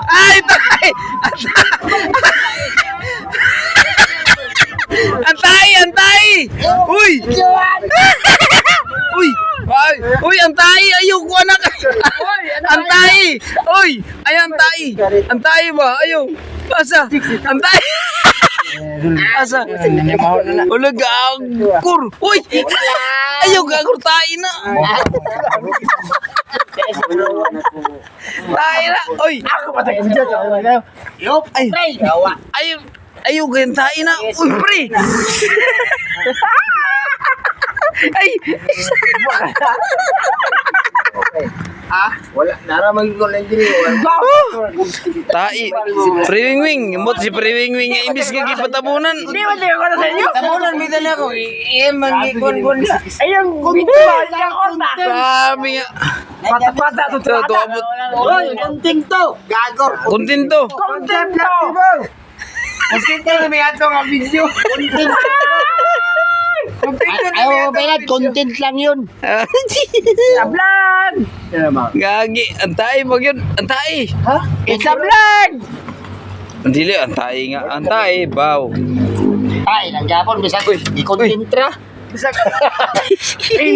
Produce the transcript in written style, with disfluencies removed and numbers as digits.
Ay, tay! Antay! Antay! Uy! Uy! Ay! Uy, antay! Ayoko anak! Antay! Uy! Ay, antay! Antay ba? Ayaw! Asa? Antay! Asa? Ulag agur! Uy! Ayaw gagur tayo na! Tayo na! Uy! Ako patay ko dyan. Yup, Ay! Ayaw! Ayaw ganyan tayo na! Uy, pre! Ay! Wala, naramang ko lang din yun. Tai! Pre-wing-wing! Mot si pre-wing-wing! Imbis nga gipatabunan! Hindi mo ko na sa inyo. Tabunan bitan ako. Mangikon-kon. Ayun, gumita siya ko na. Sabi nga! Pata-pata to Ito, ito, abot. Hoy, kunting to. Gagor. Kontento! Kontento. Kunting to may ato nga video. Kunting. Ayaw mo pala, content lang yun. Sablan. Gagi! Antay! Wag yun! Antay! It's a vlog. Dili! Antay nga! Antay! Baw! Ay, nanggapon, bisag. Di content ra. Ay,